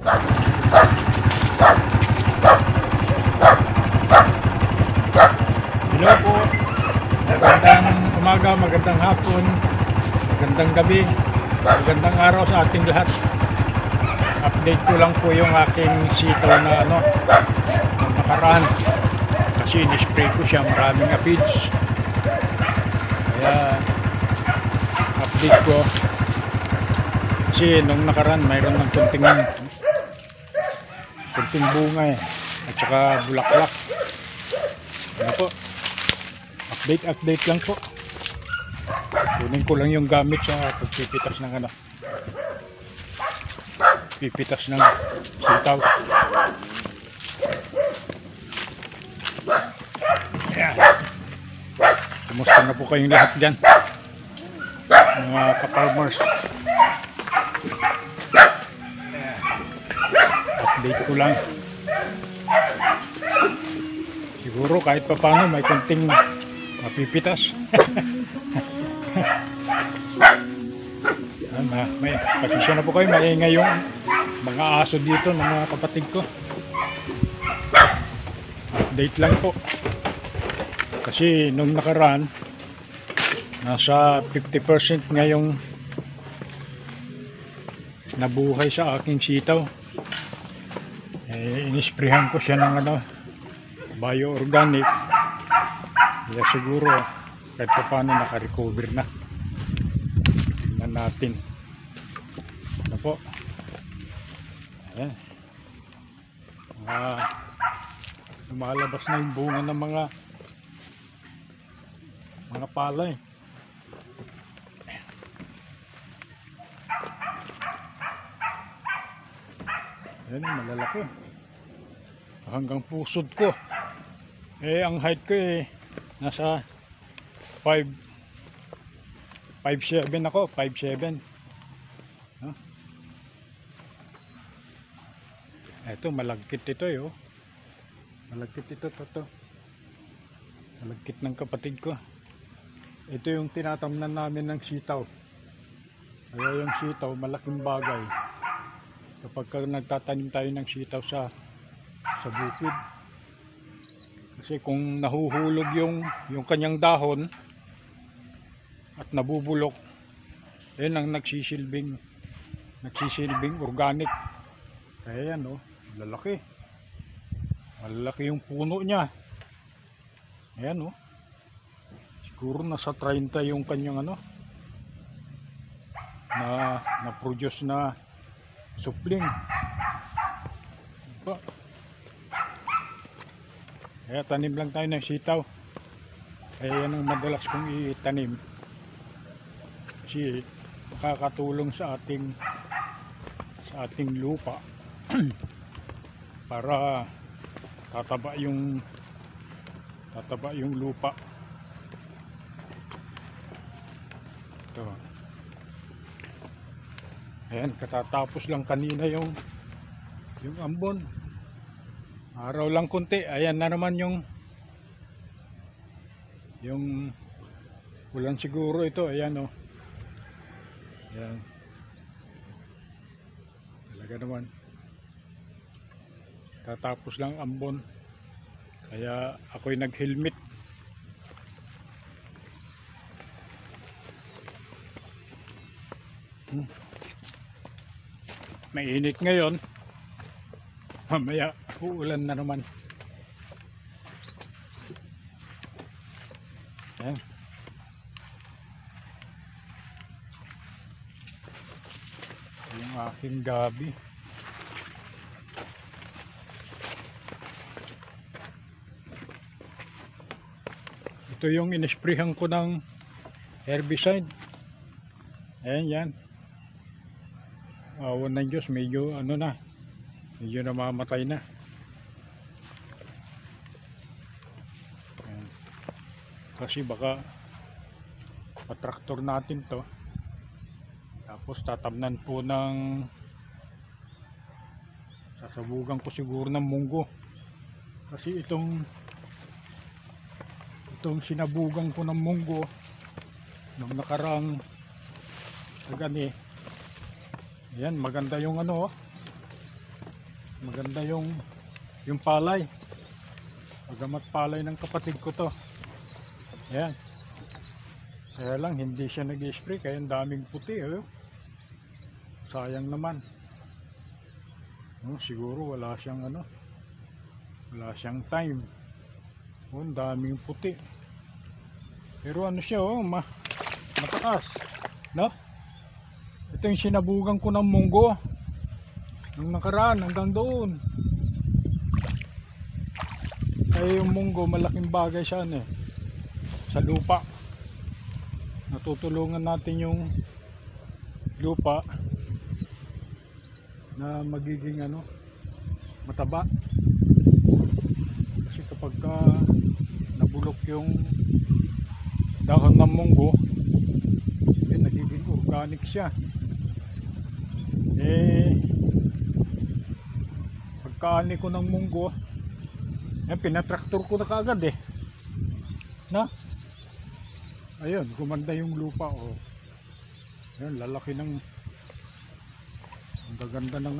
Hello po. Magandang umaga, magandang hapon, magandang gabi, magandang araw sa ating lahat. Update ko lang po yung aking sitaw na nakaraan. Kasi in-spray ko siya, maraming aphids. Kaya update ko. Kasi nung nakaraan mayroon ng kunting bunga at saka bulaklak. Ano po, update lang po. Kunin ko lang yung gamit sa pagpipitas ng pipitas ng sitaw. Ayan. Kumusta na po kayong lahat dyan, mga ka-farmers? Update ko lang. Siguro kahit pa paano may konting mapipitas. May pasensya na po kayo, maingay yung mga aso dito ng mga kapatid ko. Update lang po. Kasi nung nakaraan nasa 50% ngayong nabuhay sa aking sitaw. Inisprehan ko siya ng bio-organic. Kaya siguro kahit pa paano naka-recover na. Tingnan natin. Ano po? Ayan. Lumalabas na yung bunga ng mga palay. Ayan, malalaki. Hanggang pusod ko. Ang height ko nasa 5'7" ako, 5'7". Ito malagkit ito malagkit ito malagkit ng kapatid ko. Ito yung tinatamnan namin ng sitaw. Kaya yung sitaw malaking bagay kapag nagtatanim tayo ng sitaw sa bukid. Kasi kung nahuhulog yung kanyang dahon at nabubulok, yan ang nagsisilbing organic. Kaya yan malalaki yung puno niya. Ayan siguro nasa 30 yung kanyang na produce na supling. Kaya tanim lang tayo ng sitaw. Kaya yan ang madalas kong itanim. Kasi makakatulong sa ating lupa para tataba yung lupa. Ito. Ayan, katatapos lang kanina yung ambon. Araw lang konti. Ayan na naman yung ulan siguro ito. Ayan Ayan. Talaga naman. Tatapos lang ambon. Kaya ako'y nag-helmet. Mainit ngayon. Mamaya uulan na naman. Ayan. Yung aking gabi. Ito yung inisprehan ko ng herbicide. Ayan yan. Awan ng Diyos, medyo medyo namamatay na. Ayan. Kasi baka patraktor natin to. Tapos tatamnan po sasabugan ko siguro ng munggo. Kasi itong sinabugan ko ng munggo nung nakaraang gani. Ayan, maganda yung maganda yung palay. Pagamat palay ng kapatid ko to. Ayan. Kaya lang hindi siya nag-spray kaya ang daming puti. Sayang naman. Siguro wala siyang wala siyang time. Ang daming puti. Pero siya mataas. No? Ito yung sinabugan ko ng munggo. Nung nakaraan hanggang doon. Kaya yung munggo malaking bagay siya sa lupa. Natutulungan natin yung lupa na magiging mataba. Kasi kapag nabulok yung dahon ng munggo, nagiging organic siya. Pagkaani ko ng munggo, pinatraktor ko na kaagad na. Ayun, gumanda yung lupa. Ayun, lalaki ng ang gaganda ng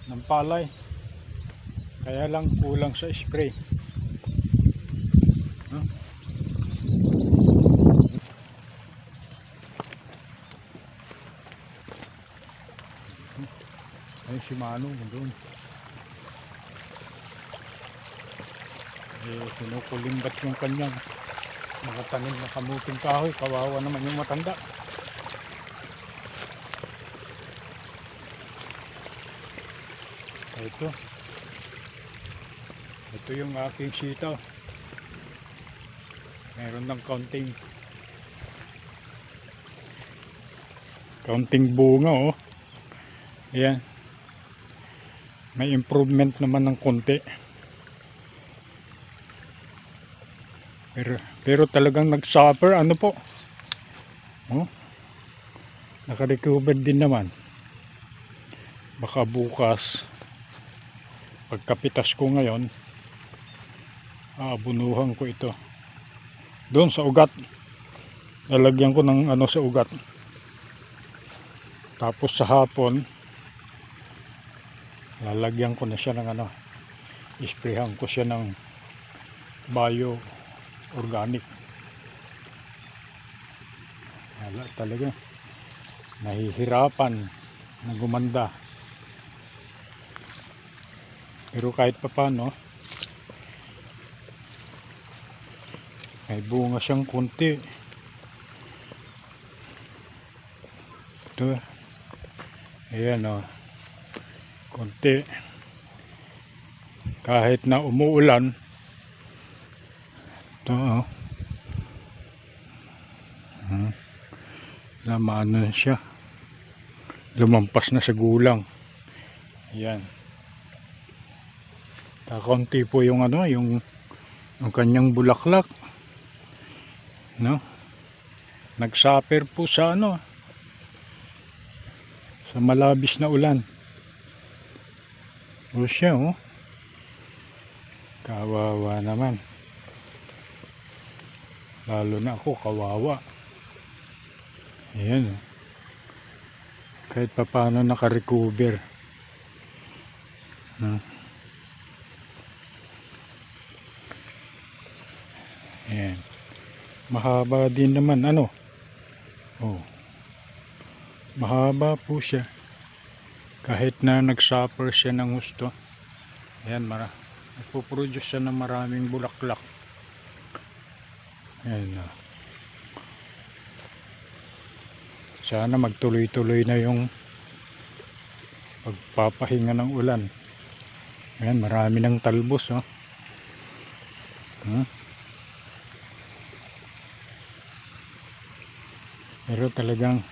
ng palay. Kaya lang kulang sa spray. Ayun si Manong doon. Kinukulimbat yung kanyang nakatanim na kamuting kahoy. Kawawa naman yung matanda. Ito yung aking sitaw. Meron ng kaunting bunga. Ayan. May improvement naman ng konti. Pero talagang nag-suffer po. Naka-recover din naman. Baka bukas pagkapitas ko ngayon, abunuhan ko ito doon sa ugat. Lalagyan ko ng sa ugat. Tapos sa hapon lalagyan ko na siya ng isprayhan ko siya ng bio organic. Talaga nahihirapan na gumanda. Pero kahit papaano may bunga siyang kunti. Ito. Ayan kunti. Kahit na umuulan. Ito lamaan na siya. Lumampas na sa gulang. Ayan. Kaunti po yung yung kanyang bulaklak. Nag-suffer po sa sa malabis na ulan. Siya kawawa naman. Lalo na ako kawawa. Ayan. Kahit pa paano naka-recover. Ayan. Mahaba din naman mahaba po siya. Kahit na nag-suffer siya ng gusto. Ayan, nagpo-produce siya ng maraming bulaklak. Ayan. Sana magtuloy-tuloy na yung pagpapahinga ng ulan. Ayan, marami ng talbos pero talagang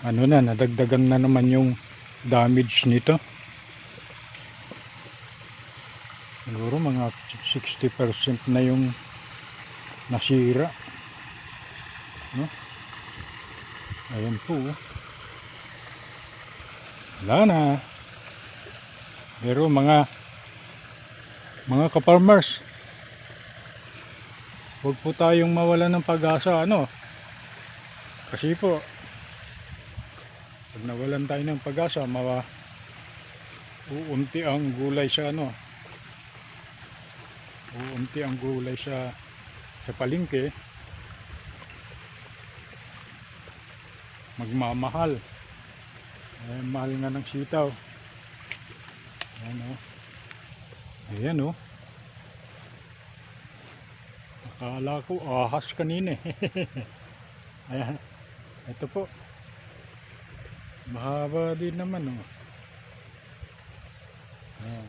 nadagdagan na naman yung damage nito. Siguro mga 60% na yung nasira. Ayan po. Wala na. Pero mga ka-farmers, huwag po tayong mawalan ng pag-asa kasi po pag nawalan tayo ng pag-asa uunti ang gulay sa ano, uunti ang gulay sa palengke, magmamahal. Mahal nga ng sitaw. Ayan o. Ayan o. Akala ko ahas kanina eh. Ayan. Ito po. Mahaba din naman o. Ayan.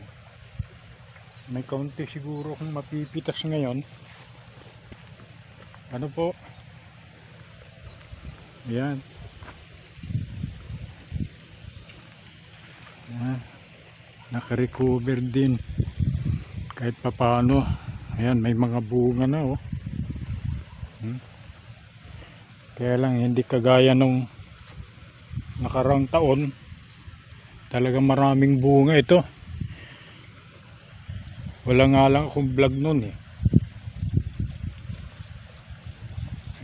May kaunti siguro kung mapipitas ngayon. Ano po? Ayan. Ayan. Nakarecover din kahit papano. Ayan, may mga bunga na oh. Kaya lang hindi kagaya nung nakaraang taon. Talagang maraming bunga ito. Wala nga lang akong vlog nun eh.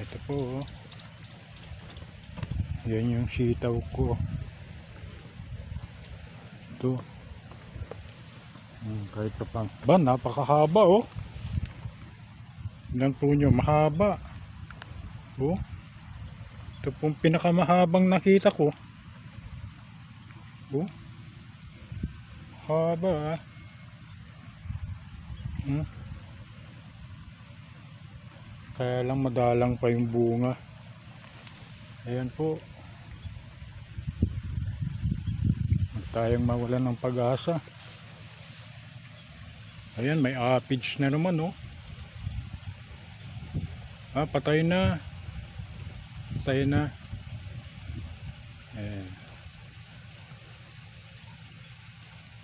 Ito po oh. Yan yung sitaw ko. Ito. Kahit pa pang. Ba, napakahaba oh. Tignan po nyo, mahaba. Oh. Ito pong pinakamahabang nakita ko. Oh. Haba ah. Kaya lang madalang pa yung bunga. Ayan po. Huwag tayong mawalan ng pag-asa. Ayan, may aphids na naman oh. Ah, patay na. Patay na. Ayan.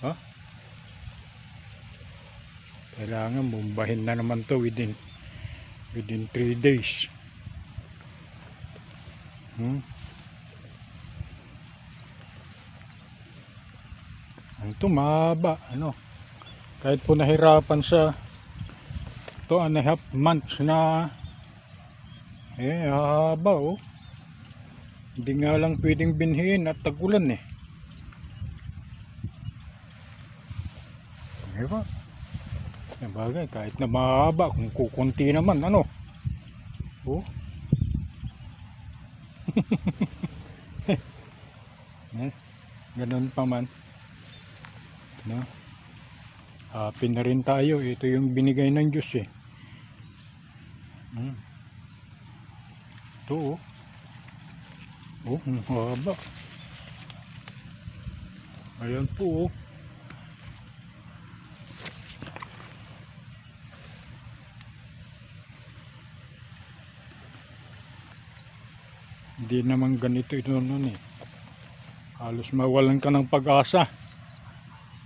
Ah? Kailangan bombahin na naman to within 3 days. Ito mahaba ano. Kahit po nahirapan sa 2.5 months na haba oh. Hindi nga lang pwedeng binhiin at tagulan eh. Diba? Yung bagay kahit na mahaba kung kukunti naman ano. Oh. Ganun pa man. No? Happy na rin tayo. Ito yung binigay ng Diyos eh. Ito oh. Oh, haba. Ayan po oh. Hindi naman ganito ito noon eh. Halos mawalan ka ng pag-asa.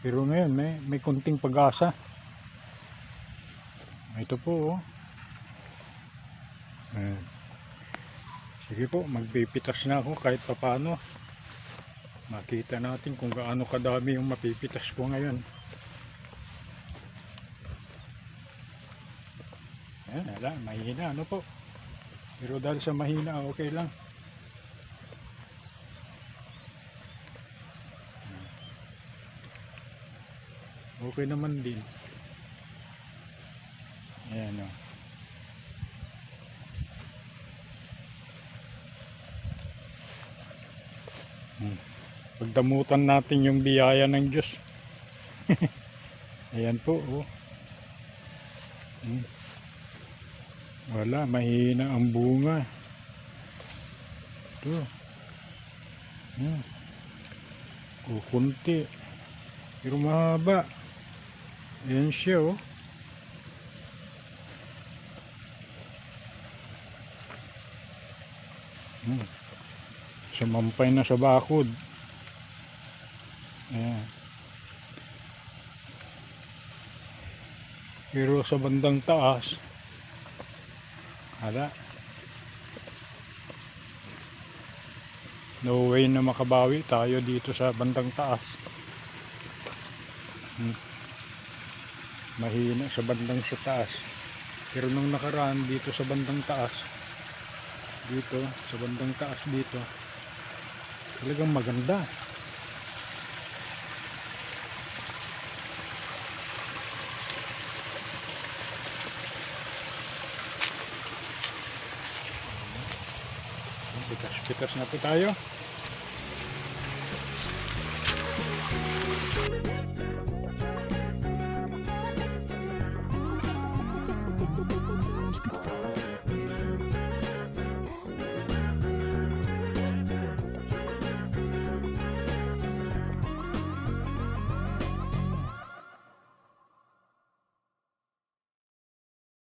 Pero ngayon may kunting pag-asa. Ito po oh. Sige po, magpipitas na ako kahit papano. Makita natin kung gaano kadami yung mapipitas ko ngayon. Ayan, wala, mahina ano po. Pero dahil sa mahina okay lang. Okay naman din. Ayan o. Pagdamutan natin yung biyaya ng Diyos. Ayan po oh. Wala, mahina ang bunga. Ito. Kukunti. Pero mahaba. Ayan siya oh. Sumampay na sa bakod. Ayan. Pero sa bandang taas hala, no way na makabawi tayo dito sa bandang taas. Mahina sa bandang sa taas. Pero nung nakaraan dito sa bandang taas, dito sa bandang taas dito, talagang maganda. Speakers na po tayo.